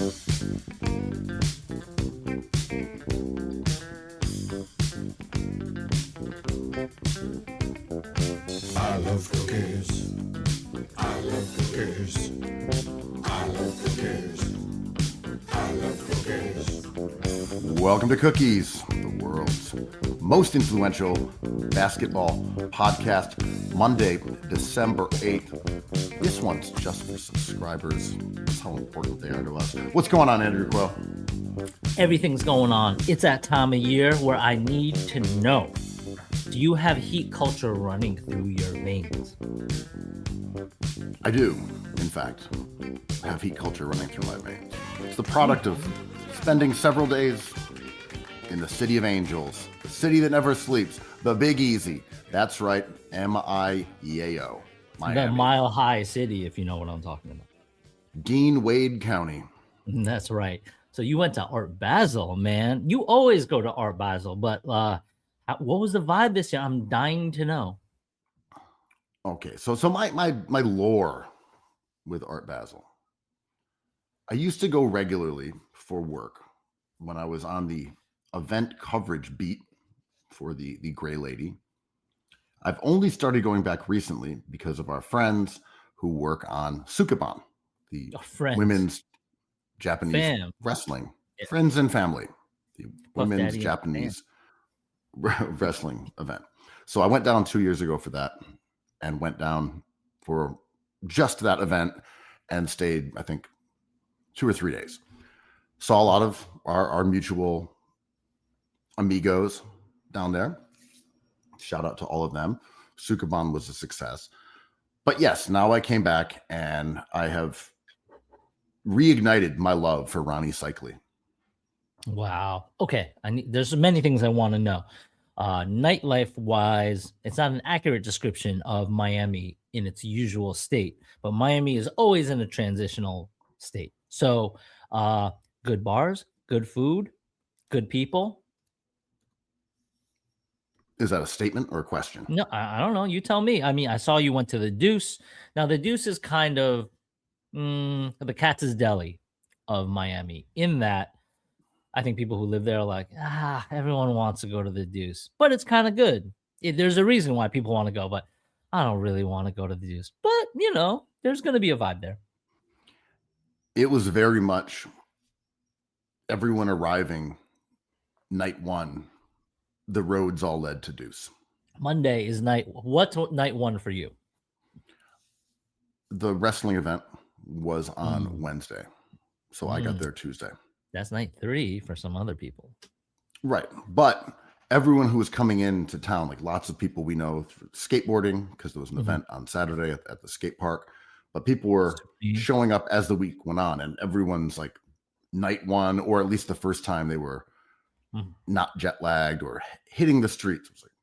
I love cookies. I love cookies. I love cookies. I love cookies. Welcome to Cookies, the world's most influential basketball podcast. Monday, December 8th. This one's just for subscribers. That's how important they are to us. What's going on, Andrew Quill? Everything's going on. It's that time of year where I need to know, do you have heat culture running through your veins? I do, in fact, have heat culture running through my veins. It's the product of spending several days in the City of Angels, the city that never sleeps, the Big Easy. That's right, M-I-E-A-O. The Mile High City, if you know what I'm talking about. Dean Wade County. That's right. So you went to Art Basel, man. You always go to Art Basel, but what was the vibe this year? I'm dying to know. Okay, so my lore with Art Basel. I used to go regularly for work when I was on the event coverage beat for the Gray Lady. I've only started going back recently because of our friends who work on Sukeban, the women's Japanese wrestling. Yeah. Friends and family, the women's Japanese wrestling event. So I went down 2 years ago for that and went down for just that event and stayed, I think, 2 or 3 days. Saw a lot of our mutual amigos down there. Shout out to all of them. Sukeban was a success. But yes, now I came back and I have reignited my love for Rani Cycli. Wow. Okay. There's many things I want to know. Nightlife wise, it's not an accurate description of Miami in its usual state, but Miami is always in a transitional state. So good bars, good food, good people. Is that a statement or a question? No, I don't know. You tell me. I mean, I saw you went to the Deuce. Now, the Deuce is kind of the Katz's Deli of Miami, in that I think people who live there are like, everyone wants to go to the Deuce, but it's kind of good. There's a reason why people want to go, but I don't really want to go to the Deuce. But, there's going to be a vibe there. It was very much everyone arriving night one. The roads all led to Deuce. Monday is what's night one for you? The wrestling event was on Wednesday. So I got there Tuesday. That's night 3 for some other people. Right. But everyone who was coming into town, like lots of people we know through skateboarding, because there was an event on Saturday at the skate park, but people were showing up as the week went on, and everyone's like night one, or at least the first time they were not jet lagged or hitting the streets. It was like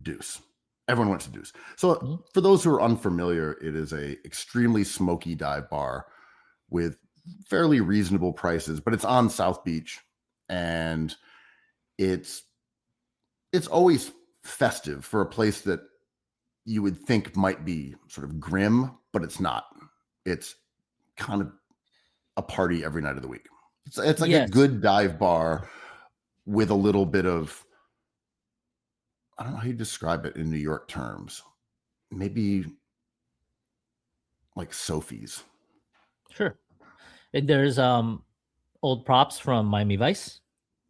Deuce. Everyone went to Deuce. So for those who are unfamiliar, it is a extremely smoky dive bar with fairly reasonable prices, but it's on South Beach, and it's always festive for a place that you would think might be sort of grim, but it's not. It's kind of a party every night of the week. It's like a good dive bar with a little bit of, I don't know how you describe it in New York terms. Maybe like Sophie's. Sure. There's old props from Miami Vice,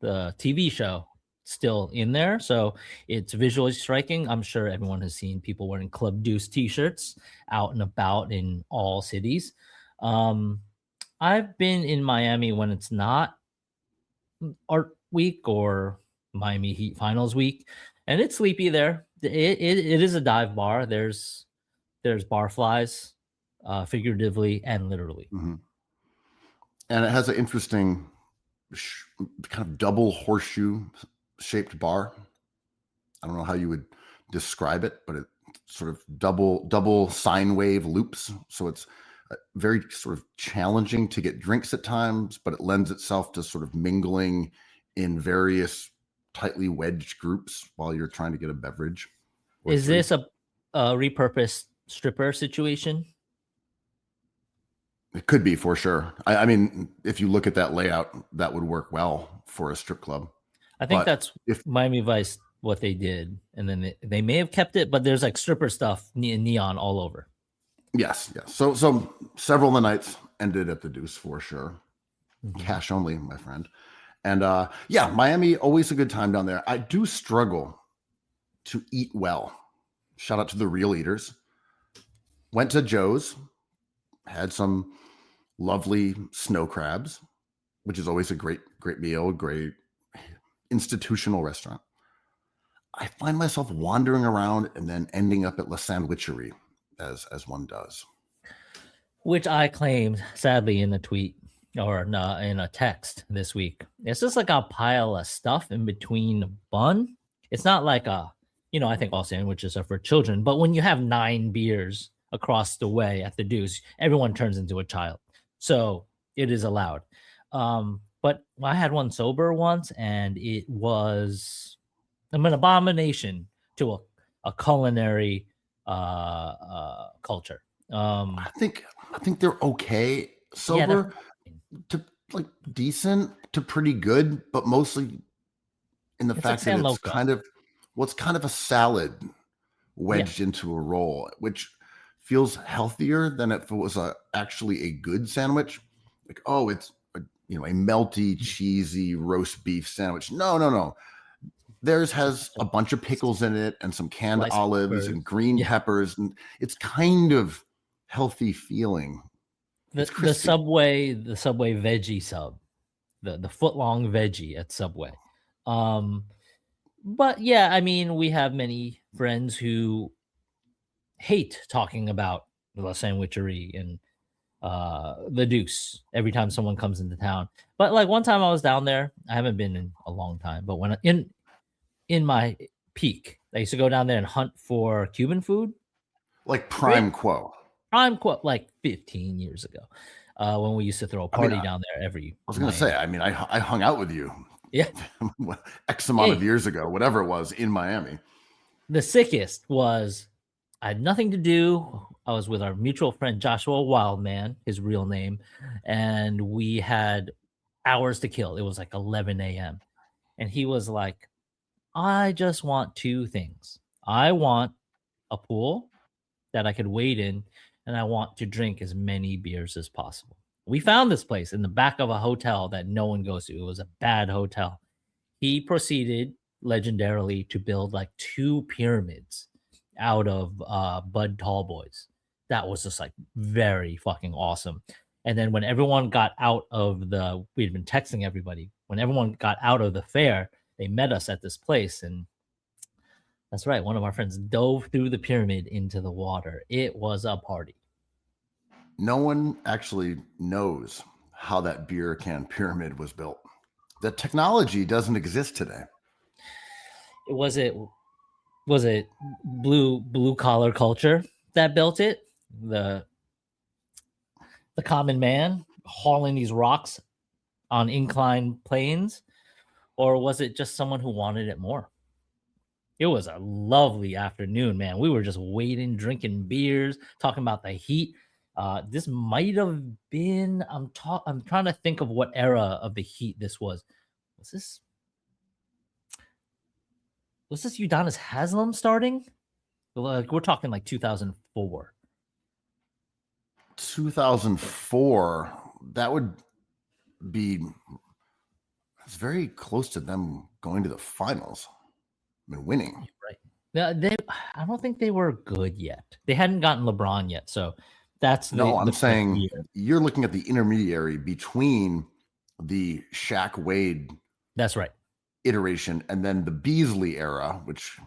the TV show, still in there. So it's visually striking. I'm sure everyone has seen people wearing Club Deuce t-shirts out and about in all cities. I've been in Miami when it's not Art Week or Miami Heat Finals week, and it's sleepy there. It is a dive bar. There's barflies, figuratively and literally. Mm-hmm. And it has an interesting kind of double horseshoe shaped bar. I don't know how you would describe it, but it sort of double sine wave loops. So it's very sort of challenging to get drinks at times, but it lends itself to sort of mingling in various tightly wedged groups while you're trying to get a beverage. Is this a repurposed stripper situation? It could be for sure. I mean, if you look at that layout, that would work well for a strip club. I think But that's if Miami Vice what they did, and then they may have kept it, but there's like stripper stuff neon all over. yes. So several of the nights ended at the Deuce for sure. Mhm. Cash only, my friend. And yeah, Miami, always a good time down there. I do struggle to eat well. Shout out to the real eaters. Went to Joe's, had some lovely snow crabs, which is always a great meal, great institutional restaurant. I find myself wandering around and then ending up at La Sandwicherie, as one does. Which I claimed, sadly, in a tweet or in a text this week. It's just like a pile of stuff in between the bun. It's not like I think all sandwiches are for children, but when you have 9 beers across the way at the Deuce, everyone turns into a child. So it is allowed. But I had one sober once, and it was an abomination to a culinary culture. I think they're okay. Yeah, Sober to like decent to pretty good, but mostly in the It's like fact that San it's Loco. kind of a salad wedged into a roll, which feels healthier than if it was actually a good sandwich. Like, oh, it's a melty, cheesy roast beef sandwich. No. Theirs has a bunch of pickles in it and some canned Sliced olives peppers. and green Yeah. peppers, and it's kind of healthy feeling. The It's crispy. Subway veggie sub, the foot long veggie at Subway. But yeah, I mean, we have many friends who hate talking about La Sandwicherie and the Deuce every time someone comes into town. But like one time I was down there, I haven't been in a long time, but when in my peak, I used to go down there and hunt for Cuban food. Like prime quo. I'm quite like 15 years ago, when we used to throw a party down there every. I was going to say, I mean, I hung out with you. Yeah. X amount of years ago, whatever it was, in Miami. The sickest was I had nothing to do. I was with our mutual friend Joshua Wildman, his real name, and we had hours to kill. It was like 11 a.m. And he was like, I just want 2 things. I want a pool that I could wade in, and I want to drink as many beers as possible. We found this place in the back of a hotel that no one goes to. It was a bad hotel. He proceeded legendarily to build like 2 pyramids out of Bud Tallboys. That was just like very fucking awesome. And then when everyone got out of we'd been texting everybody. When everyone got out of the fair, they met us at this place, and that's right. One of our friends dove through the pyramid into the water. It was a party. No one actually knows how that beer can pyramid was built. The technology doesn't exist today. Was it blue collar culture that built it? The common man hauling these rocks on inclined planes, or was it just someone who wanted it more? It was a lovely afternoon, man. We were just waiting, drinking beers, talking about the heat. This might have been. I'm trying to think of what era of the heat this was. Was this Udonis Haslam starting? Like we're talking like 2004. 2004. That would be. It's very close to them going to the finals. I mean, winning. Right. I don't think they were good yet. They hadn't gotten LeBron yet, so that's I'm saying you're looking at the intermediary between the Shaq Wade. That's right. Iteration and then the Beasley era, which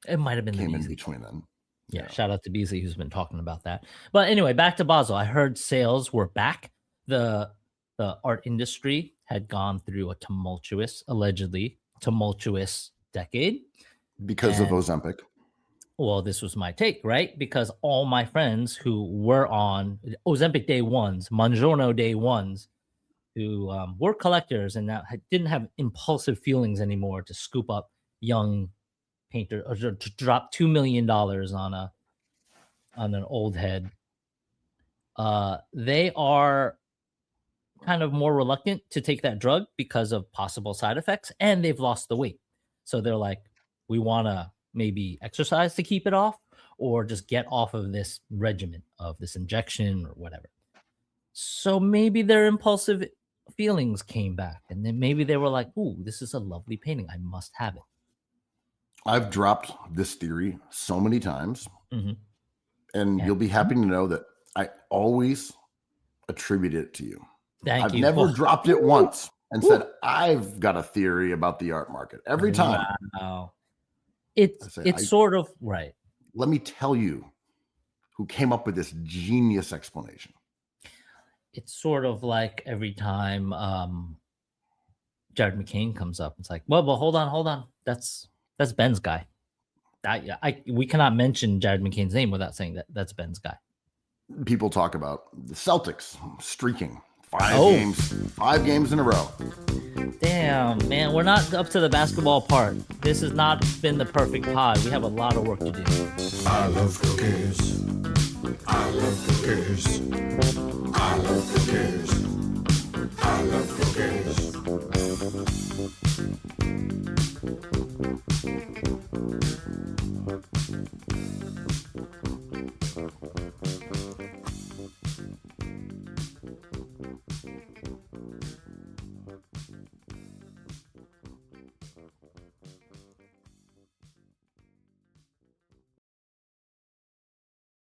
it might have been came the in between them. Yeah, shout out to Beasley who's been talking about that. But anyway, back to Basel. I heard sales were back. The art industry had gone through a allegedly tumultuous decade because of Ozempic. Well, this was my take, right? Because all my friends who were on Ozempic day ones, Mongiorno day ones, who were collectors and now didn't have impulsive feelings anymore to scoop up young painter or to drop $2 million on an old head. they are kind of more reluctant to take that drug because of possible side effects, and they've lost the weight. So they're like, we want to maybe exercise to keep it off, or just get off of this regimen of this injection or whatever. So maybe their impulsive feelings came back, and then maybe they were like, ooh, this is a lovely painting. I must have it. I've dropped this theory so many times, Mhm. and Yeah. you'll be happy to know that I always attribute it to you. Thank I've you. never Oh, dropped it once and said, I've got a theory about the art market. Every time, wow. I It's say, it's sort of right. let me tell you who came up with this genius explanation. It's sort of like every time Jared McCain comes up, it's like, well, hold on. That's Ben's guy. We cannot mention Jared McCain's name without saying that that's Ben's guy. People talk about the Celtics streaking Oh. 5 games in a row. Damn, man, we're not up to the basketball part. This has not been the perfect pod. We have a lot of work to do. I love cookies. I love cookies. I love cookies. I love cookies.